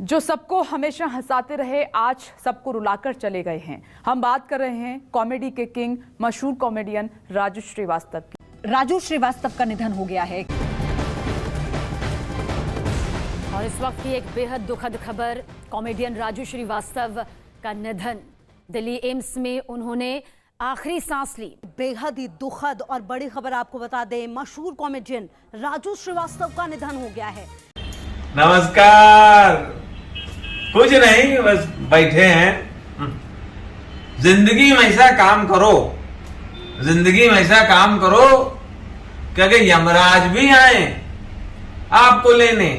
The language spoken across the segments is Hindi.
जो सबको हमेशा हंसाते रहे आज सबको रुलाकर चले गए हैं। हम बात कर रहे हैं कॉमेडी के किंग मशहूर कॉमेडियन राजू श्रीवास्तव की। राजू श्रीवास्तव का निधन हो गया है और इस वक्त की एक बेहद दुखद खबर, कॉमेडियन राजू श्रीवास्तव का निधन। दिल्ली एम्स में उन्होंने आखिरी सांस ली। बेहद ही दुखद और बड़ी खबर आपको बता दें, मशहूर कॉमेडियन राजू श्रीवास्तव का निधन हो गया है। नमस्कार। कुछ नहीं, बस बैठे हैं। जिंदगी में ऐसा काम करो, जिंदगी में ऐसा काम करो कि अगर यमराज भी आए आपको लेने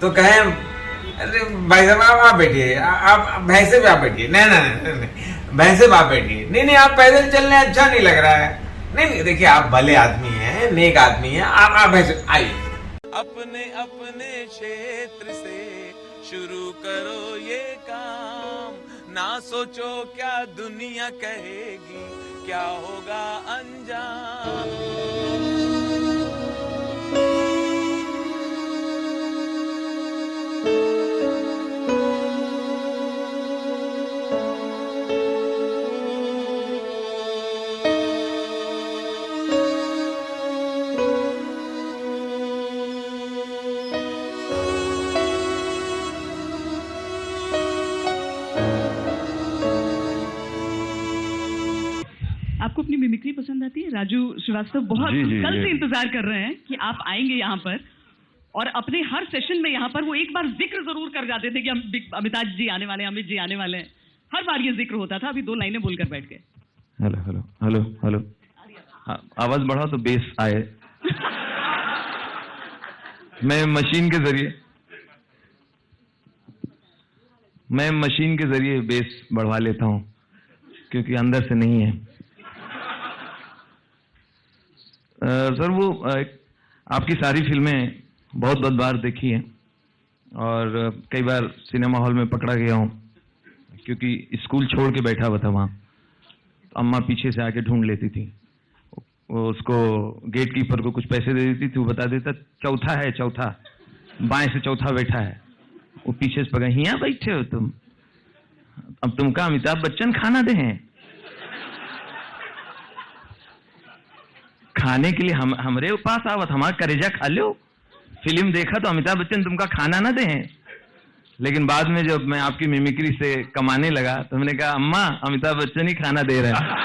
तो कहें अरे भाई साहब आप बैठिए, आप भैंसे पे आप बैठिए। नहीं, भैंसे पे आप बैठिए। नहीं, आप पैदल चलने अच्छा नहीं लग रहा है। नहीं, देखिए आप भले आदमी हैं, नेक आदमी हैं, आप भैंसे आइए। अपने अपने क्षेत्र से शुरू करो ये काम, ना सोचो क्या दुनिया कहेगी, क्या होगा अंजाम। आपको अपनी मिमिक्री पसंद आती है? राजू श्रीवास्तव बहुत कल से इंतजार कर रहे हैं कि आप आएंगे यहाँ पर, और अपने हर सेशन में यहाँ पर वो एक बार जिक्र जरूर कर जाते थे कि अमिताभ जी आने वाले हैं, अमित जी आने वाले हैं। हर बार ये जिक्र होता था। अभी 2 लाइनें बोलकर बैठ गए। Hello hello hello hello. आवाज बढ़ाओ तो बेस आए। मैं मशीन के जरिए बेस बढ़वा लेता हूँ क्योंकि अंदर से नहीं है। सर वो आपकी सारी फिल्में बहुत बार देखी हैं और कई बार सिनेमा हॉल में पकड़ा गया हूँ क्योंकि स्कूल छोड़ के बैठा हुआ था वहाँ। तो अम्मा पीछे से आके ढूंढ लेती थी। वो उसको गेट कीपर को कुछ पैसे दे देती थी, वो बता देता चौथा है, चौथा बाएं से चौथा बैठा है। वो पीछे से पकड़ा, यहाँ बैठे हो तुम, अब तुमका अमिताभ बच्चन खाना दे हैं खाने के लिए। हमरे पास आवत, हमारा करेजा खा लो। फिल्म देखा तो अमिताभ बच्चन तुमका खाना ना दे हैं। लेकिन बाद में जब मैं आपकी मिमिक्री से कमाने लगा तो मैंने कहा अम्मा अमिताभ बच्चन ही खाना दे रहे हैं।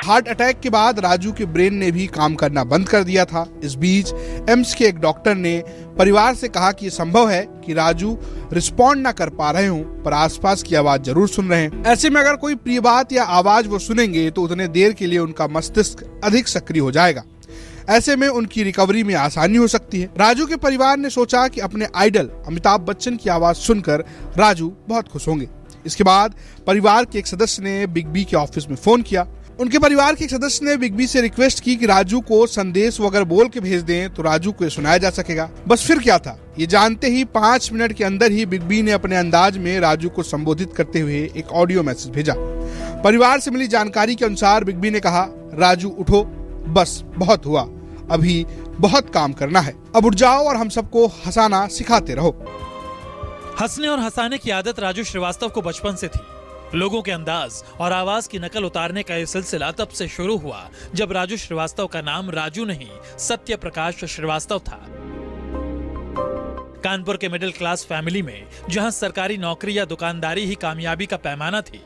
हार्ट अटैक के बाद राजू के ब्रेन ने भी काम करना बंद कर दिया था। इस बीच एम्स के एक डॉक्टर ने परिवार से कहा कि ये संभव है कि राजू रिस्पॉन्ड ना कर पा रहे हों, पर आसपास की आवाज जरूर सुन रहे हैं। ऐसे में अगर कोई प्रिय बात या आवाज वो सुनेंगे तो उतने देर के लिए उनका मस्तिष्क अधिक सक्रिय हो जाएगा। ऐसे में उनकी रिकवरी में आसानी हो सकती है। राजू के परिवार ने सोचा कि अपने आइडल अमिताभ बच्चन की आवाज सुनकर राजू बहुत खुश होंगे। इसके बाद परिवार के एक सदस्य ने बिग बी के ऑफिस में फोन किया। उनके परिवार के एक सदस्य ने बिग बी से रिक्वेस्ट की कि राजू को संदेश वो अगर बोल के भेज दें तो राजू को सुनाया जा सकेगा। बस फिर क्या था, ये जानते ही 5 मिनट के अंदर ही बिग बी ने अपने अंदाज में राजू को संबोधित करते हुए एक ऑडियो मैसेज भेजा। परिवार से मिली जानकारी के अनुसार बिग बी ने कहा, राजू उठो, बस बहुत हुआ, अभी बहुत काम करना है, अब उठ जाओ और हम सबको हंसाना सिखाते रहो। हंसने और हंसाने की आदत राजू श्रीवास्तव को बचपन से थी। लोगों के अंदाज और आवाज की नकल उतारने का यह सिलसिला तब से शुरू हुआ जब राजू श्रीवास्तव का नाम राजू नहीं सत्य प्रकाश श्रीवास्तव था। कानपुर के मिडिल क्लास फैमिली में जहां सरकारी नौकरी या दुकानदारी ही कामयाबी का पैमाना थी,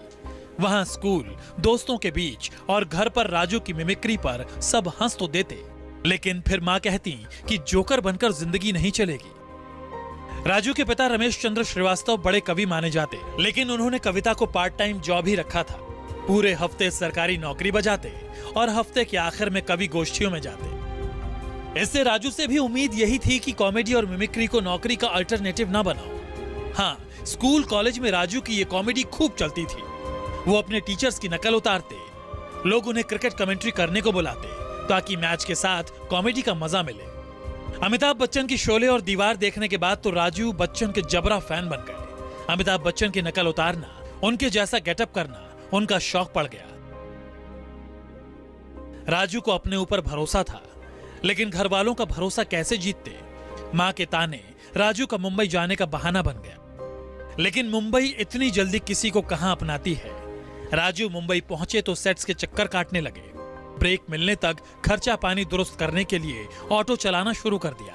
वहां स्कूल, दोस्तों के बीच और घर पर राजू की मिमिक्री पर सब हंस तो देते, लेकिन फिर मां कहती कि जोकर बनकर जिंदगी नहीं चलेगी। राजू के पिता रमेश चंद्र श्रीवास्तव बड़े कवि माने जाते, लेकिन उन्होंने कविता को पार्ट टाइम जॉब ही रखा था। पूरे हफ्ते सरकारी नौकरी बजाते और हफ्ते के आखिर में कवि गोष्ठियों में जाते। इससे राजू से भी उम्मीद यही थी कि कॉमेडी और मिमिक्री को नौकरी का अल्टरनेटिव ना बनाओ। हाँ, स्कूल कॉलेज में राजू की ये कॉमेडी खूब चलती थी। वो अपने टीचर्स की नकल उतारते, लोग उन्हें क्रिकेट कमेंट्री करने को बुलाते ताकि मैच के साथ कॉमेडी का मजा मिले। अमिताभ बच्चन की शोले और दीवार देखने के बाद तो राजू बच्चन के जबरा फैन बन गए। अमिताभ बच्चन की नकल उतारना, उनके जैसा गेटअप करना उनका शौक पड़ गया। राजू को अपने ऊपर भरोसा था, लेकिन घर वालों का भरोसा कैसे जीतते? मां के ताने राजू का मुंबई जाने का बहाना बन गया। लेकिन मुंबई इतनी जल्दी किसी को कहां अपनाती है। राजू मुंबई पहुंचे तो सेट्स के चक्कर काटने लगे। ब्रेक मिलने तक खर्चा पानी दुरुस्त करने के लिए ऑटो चलाना शुरू कर दिया।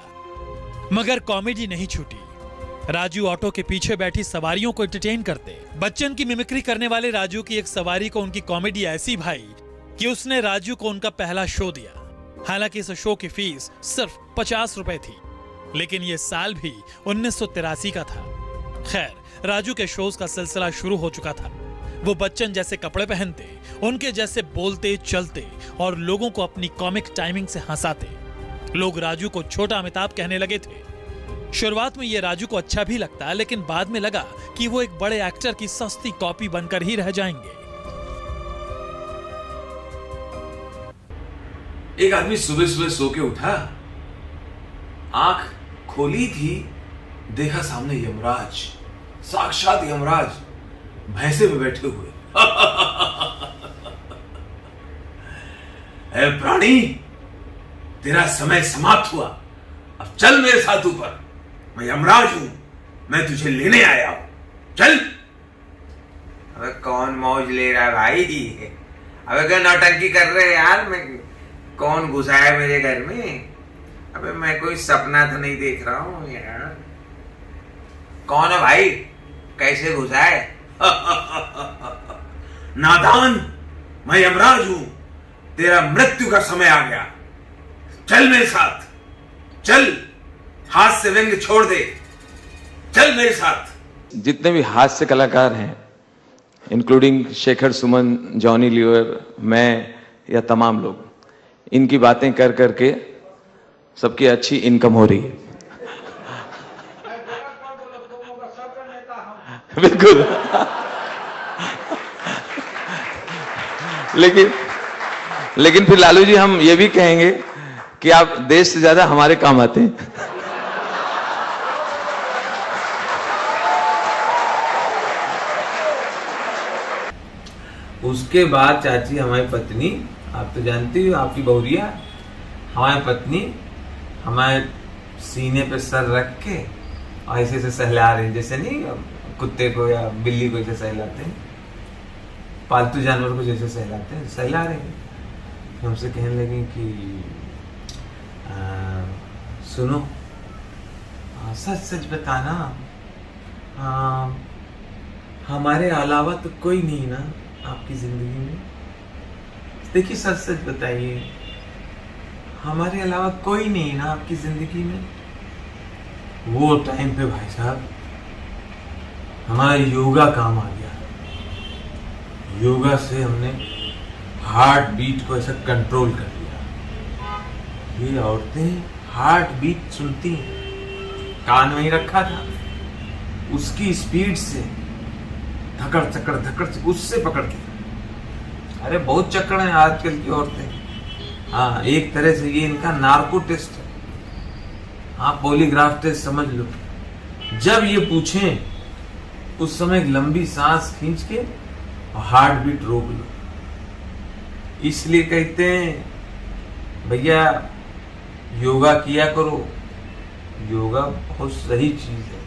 मगर कॉमेडी नहीं छूटी। राजू ऑटो के पीछे बैठी सवारियों को एंटरटेन करते। बच्चन की मिमिक्री करने वाले राजू की एक सवारी को उनकी कॉमेडी ऐसी भाई कि उसने राजू को उनका पहला शो दिया। हालांकि इस शो की फीस सिर्फ 50 रुपए थी, लेकिन यह साल भी 1983 का था। खैर, राजू के शोज का सिलसिला शुरू हो चुका था। वो बच्चन जैसे कपड़े पहनते, उनके जैसे बोलते चलते और लोगों को अपनी कॉमिक टाइमिंग से हंसाते। लोग राजू को छोटा अमिताभ कहने लगे थे। शुरुआत में ये राजू को अच्छा भी लगता, लेकिन बाद में लगा कि वो एक बड़े एक्टर की सस्ती कॉपी बनकर ही रह जाएंगे। एक आदमी सुबह सुबह सो के उठा, आंख खोली थी, देखा सामने यमराज, साक्षात यमराज भैंसे पे बैठे हुए। ऐ प्राणी, तेरा समय समाप्त हुआ, अब चल मेरे साथ ऊपर। मैं यमराज हूं, मैं तुझे लेने आया हूं, चल। अबे कौन मौज ले रहा है भाई? अबे क्या नौटंकी कर रहे यार? मैं कौन घुसा है मेरे घर में? अबे मैं कोई सपना तो नहीं देख रहा हूं यार। कौन है भाई? कैसे घुसा है? नादान, मैं यमराज हूं, तेरा मृत्यु का समय आ गया, चल मेरे साथ, चल, हाथ से व्यंग छोड़ दे, चल मेरे साथ। जितने भी हास्य कलाकार हैं, including Shekhar Suman, Johnny liver, मैं या तमाम लोग, इनकी बातें कर करके सबकी अच्छी इनकम हो रही है। बिल्कुल। लेकिन फिर लालू जी, हम ये भी कहेंगे कि आप देश से ज्यादा हमारे काम आते हैं। उसके बाद चाची, हमारी पत्नी, आप तो जानती हो, आपकी बहुरिया, हमारी पत्नी हमारे सीने पे सर रख के और ऐसे से सहला रही, जैसे नहीं कुत्ते को या बिल्ली को जैसे सहलाते हैं, पालतू जानवर को जैसे सहलाते हैं, सहला रहे हैं। हमसे कहने लगी कि सुनो, सच सच बताना, हमारे अलावा तो कोई नहीं ना आपकी जिंदगी में? देखिए, सच सच बताइए, हमारे अलावा कोई नहीं ना आपकी जिंदगी में? वो टाइम पे भाई साहब हमारा योगा काम आ गया। योगा से हमने हार्ट बीट को ऐसा कंट्रोल कर लिया। ये औरतें हार्ट बीट सुनती हैं, कान में ही रखा था, उसकी स्पीड से धकड़ धकड़ उससे पकड़ती। अरे बहुत चक्कर है आजकल की औरतें। हाँ, एक तरह से ये इनका नार्को टेस्ट है। हाँ, पॉलीग्राफ टेस्ट समझ लो। जब ये पूछें उस समय एक लंबी सांस खींच के और हार्ट बीट रोक लो। इसलिए कहते हैं भैया योगा किया करो, योगा बहुत सही चीज है।